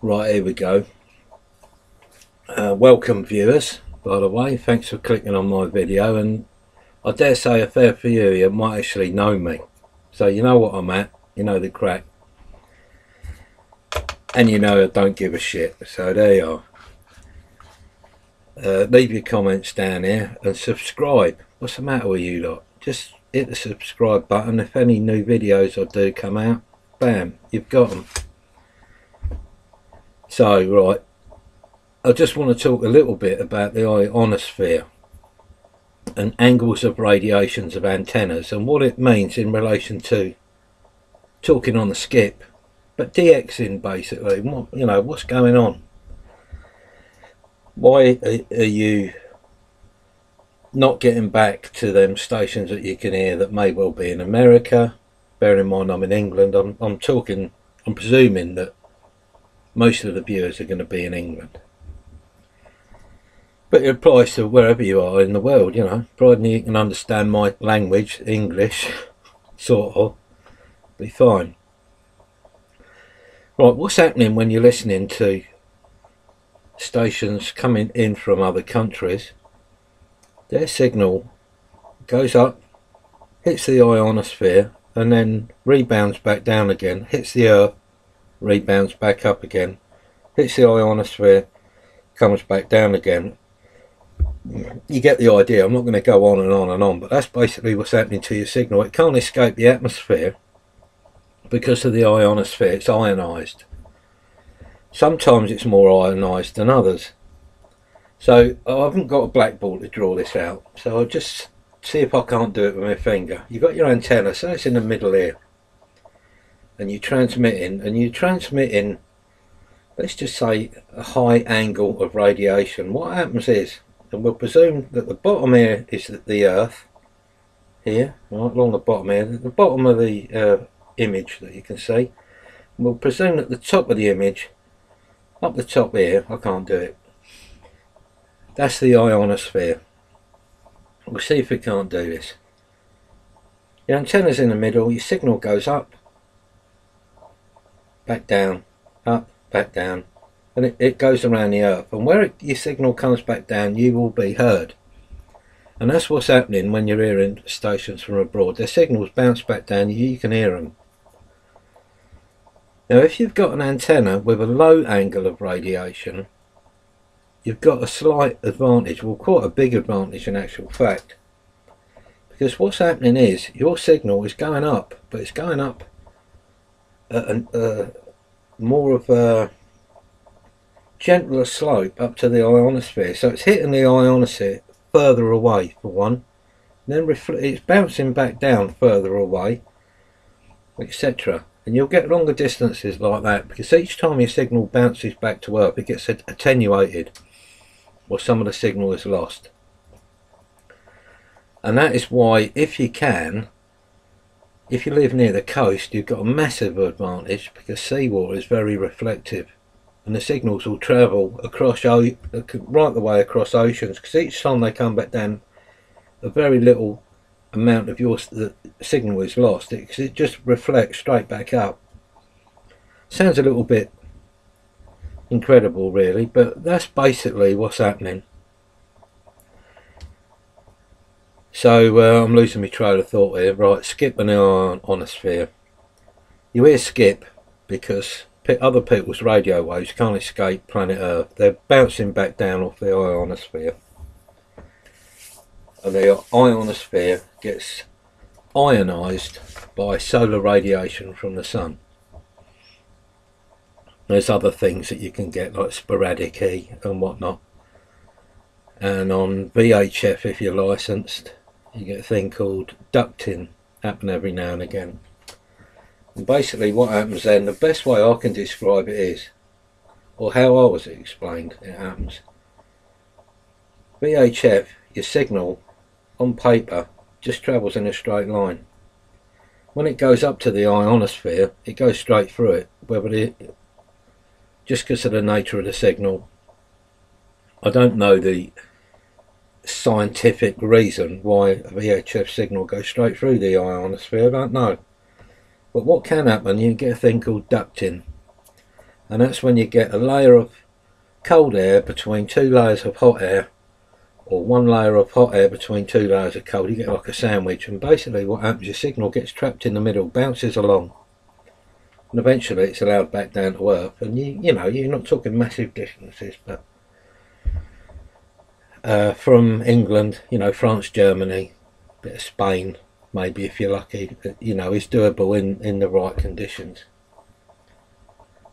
Right, here we go. Welcome viewers, by the way. Thanks for clicking on my video, and I dare say a fair few of you might actually know me. So you know what I'm at, you know the crack, and you know I don't give a shit. So there you are. Leave your comments down here and subscribe. What's the matter with you lot? Just hit the subscribe button. If any new videos I do come out, bam, you've got them. So right, I just want to talk a little bit about the ionosphere and angles of radiations of antennas and what it means in relation to talking on the skip, but DXing basically. What's going on? Why are you not getting back to them stations that you can hear that may well be in America? Bear in mind I'm in England. I'm presuming that most of the viewers are going to be in England. But it applies to wherever you are in the world, providing you can understand my language, English, sort of, be fine. Right, what's happening when you're listening to stations coming in from other countries? Their signal goes up, hits the ionosphere, and then rebounds back down again, hits the earth, rebounds back up again, hits the ionosphere, comes back down again. You get the idea. I'm not going to go on and on and on, but that's basically what's happening to your signal. It can't escape the atmosphere because of the ionosphere. It's ionised. Sometimes it's more ionised than others. So I haven't got a blackboard to draw this out, so I'll just see if I can't do it with my finger. You've got your antenna, so it's in the middle here, and you're transmitting, let's just say, a high angle of radiation. What happens is, and we'll presume that the bottom here is the earth here, right along the bottom here, the bottom of the image that you can see. And we'll presume that the top of the image, up the top here, I can't do it, that's the ionosphere. We'll see if we can't do this. Your antenna's in the middle, your signal goes up, back down, up, back down, and it goes around the earth, and where your signal comes back down, you will be heard. And that's what's happening when you're hearing stations from abroad. Their signals bounce back down, you can hear them. Now if you've got an antenna with a low angle of radiation, you've got a slight advantage, well, quite a big advantage in actual fact, because what's happening is your signal is going up, but it's going up at more of a gentler slope up to the ionosphere, so it's hitting the ionosphere further away for one, then it's bouncing back down further away, etc. And you'll get longer distances like that, because each time your signal bounces back to earth, it gets attenuated, or some of the signal is lost. And that is why, if you live near the coast, you've got a massive advantage, because seawater is very reflective, and the signals will travel across right the way across oceans, because each time they come back down, a very little amount of the signal is lost, because it just reflects straight back up. Sounds a little bit incredible really, but that's basically what's happening. So I'm losing my train of thought here. Right, skip and ionosphere. You hear skip because other people's radio waves can't escape planet Earth. They're bouncing back down off the ionosphere, and the ionosphere gets ionised by solar radiation from the sun. There's other things that you can get, like sporadic E and whatnot, and on VHF, if you're licensed, you get a thing called ducting, happen every now and again. And basically what happens then, the best way I can describe it is, or how I was explained it happens, VHF, your signal on paper just travels in a straight line. When it goes up to the ionosphere, it goes straight through it, just because of the nature of the signal. I don't know the scientific reason why a VHF signal goes straight through the ionosphere, I don't know. But what can happen, you get a thing called ducting. and that's when you get a layer of cold air between two layers of hot air, or one layer of hot air between two layers of cold. You get like a sandwich, and basically what happens, your signal gets trapped in the middle, bounces along, and eventually it's allowed back down to earth. And you know, you're not talking massive distances, but from England, you know, France, Germany, a bit of Spain, maybe if you're lucky, you know, is doable in the right conditions.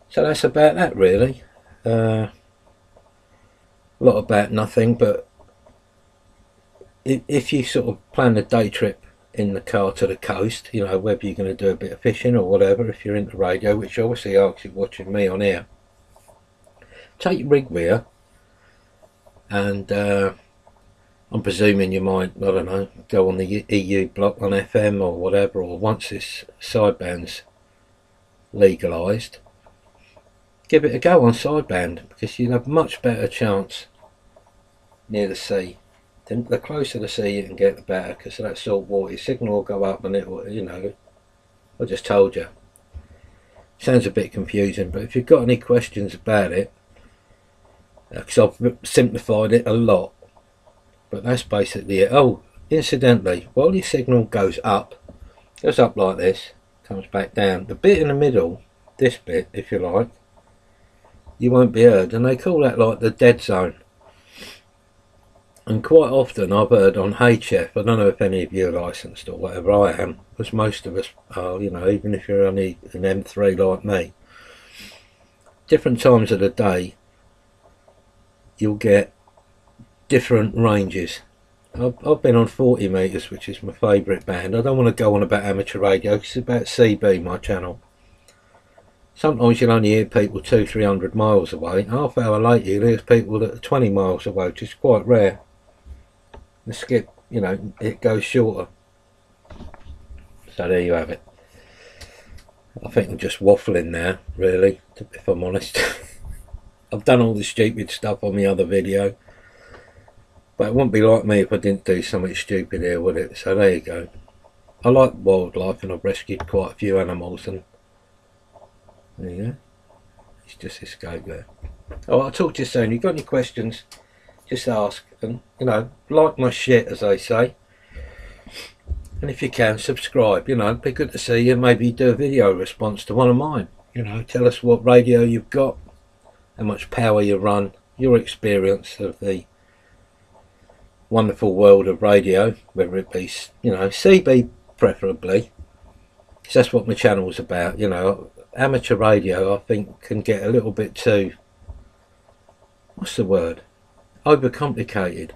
So that's about that, really. A lot about nothing, but if you sort of plan a day trip in the car to the coast, you know, whether you're going to do a bit of fishing or whatever, if you're into radio, which obviously are because you're watching me on here, take your rig with you, and I'm presuming you might, I don't know, go on the EU block on FM or whatever, or once this sideband's legalised, give it a go on sideband, because you'll have much better chance near the sea. The closer to the sea you can get, the better, because that salt water signal will go up, and it will, you know, I just told you. Sounds a bit confusing, but if you've got any questions about it, because I've simplified it a lot, but that's basically it. Oh, incidentally, while your signal goes up like this, comes back down, the bit in the middle, this bit, if you like, you won't be heard, and they call that like the dead zone. And quite often I've heard on HF, I don't know if any of you are licensed or whatever, I am, because most of us are, you know, even if you're only an M3 like me, different times of the day you'll get different ranges. I've been on 40 metres, which is my favourite band. I don't want to go on about amateur radio, because it's about CB, my channel. Sometimes you'll only hear people 200-300 miles away. Half hour later you'll hear people that are 20 miles away, which is quite rare. The skip, you know, it goes shorter. So there you have it. I think I'm just waffling now, really, if I'm honest. I've done all the stupid stuff on the other video, but it wouldn't be like me if I didn't do something stupid here, would it? So there you go. I like wildlife, and I've rescued quite a few animals, and there you go. It's just escaped there. Oh, I'll talk to you soon. If you've got any questions, just ask, and you know, like my shit, as they say, and if you can, subscribe. You know, it'd be good to see you. Maybe do a video response to one of mine. You know, tell us what radio you've got, how much power you run, your experience of the wonderful world of radio, whether it be, you know, CB preferably, because that's what my channel's about. You know, amateur radio I think can get a little bit too, what's the word, overcomplicated.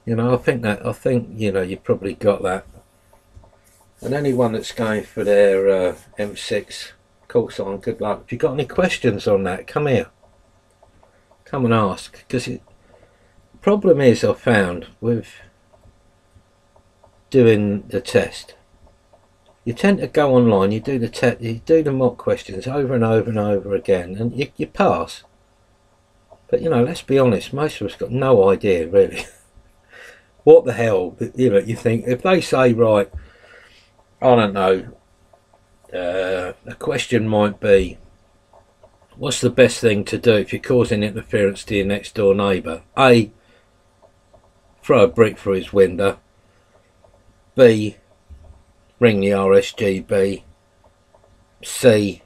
You know, I think you know, you've probably got that. And anyone that's going for their M6 call sign, good luck. If you've got any questions on that, come here, come and ask, because the problem is, I've found with doing the test, you tend to go online, you do the test, you do the mock questions over and over and over again, and you pass. But you know, let's be honest, most of us got no idea really what the hell. You know, you think if they say, right, I don't know, a question might be, what's the best thing to do if you're causing interference to your next door neighbour? A, throw a brick through his window. B, ring the RSGB. C,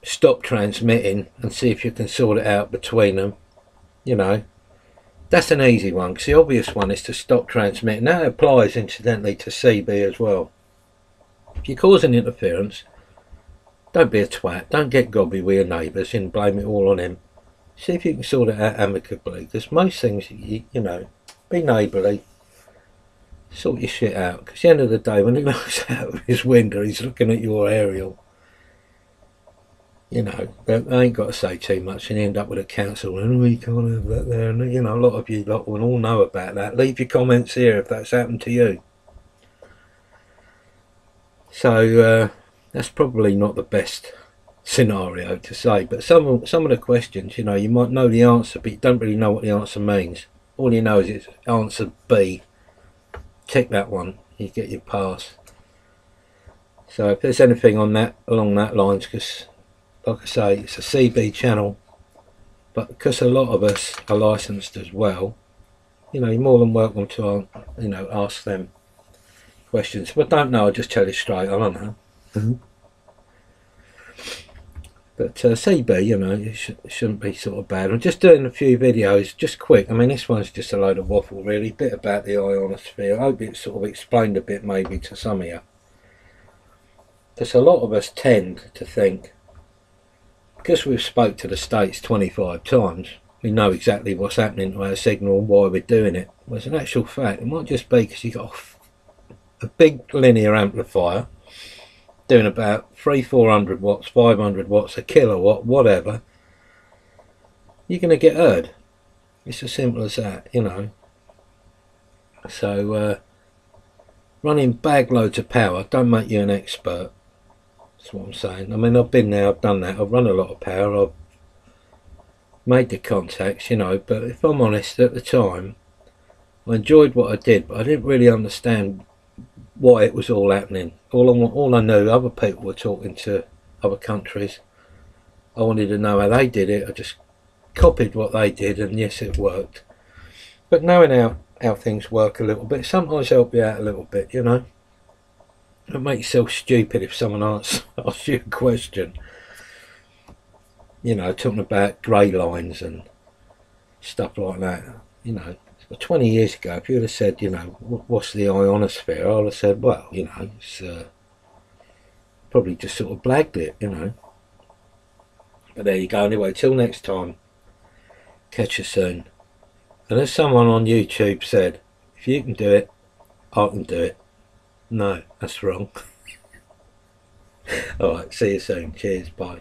stop transmitting and see if you can sort it out between them. You know, that's an easy one, because the obvious one is to stop transmitting. That applies incidentally to CB as well. If you're causing interference, don't be a twat, don't get gobby with your neighbours and blame it all on him. See if you can sort it out amicably, because most things, you know, be neighbourly, sort your shit out, because at the end of the day, when he looks out of his window, he's looking at your aerial. You know, they ain't got to say too much, and you end up with a council, and we can't have that there, and you know, a lot of you lot will all know about that. Leave your comments here if that's happened to you. So that's probably not the best scenario to say, but some of the questions, you know, you might know the answer, but you don't really know what the answer means. All you know is it's answer B. Tick that one, you get your pass. So if there's anything on that, along that lines, because like I say, it's a CB channel, but because a lot of us are licensed as well, you know, you're more than welcome to, you know, ask them questions. If I don't know, I'll just tell you straight, I don't know. But CB, you know, it shouldn't be sort of bad. I'm just doing a few videos, just quick. I mean, this one's just a load of waffle, really. A bit about the ionosphere. I hope it sort of explained a bit, maybe, to some of you. Because a lot of us tend to think, because we've spoke to the States 25 times, we know exactly what's happening to our signal and why we're doing it. Whereas in actual fact, it might just be because you've got a big linear amplifier doing about 300-400 watts, 500 watts, a kilowatt, whatever. You're going to get heard. It's as simple as that, you know. So running bag loads of power don't make you an expert. That's what I'm saying. I mean, I've been there, I've done that, I've run a lot of power, I've made the contacts, you know, but if I'm honest, at the time I enjoyed what I did, but I didn't really understand why it was all happening. All I knew, other people were talking to other countries. I wanted to know how they did it. I just copied what they did, and yes, it worked. But knowing how things work a little bit sometimes help you out a little bit, you know. Don't make yourself stupid if someone asks you a question. You know, talking about grey lines and stuff like that. You know, 20 years ago, if you would have said, you know, what's the ionosphere, I would have said, well, you know, it's probably just sort of blagged it, you know. But there you go. Anyway, till next time, catch you soon. And as someone on YouTube said, if you can do it, I can do it. No, that's wrong. Alright, see you soon. Cheers, bye.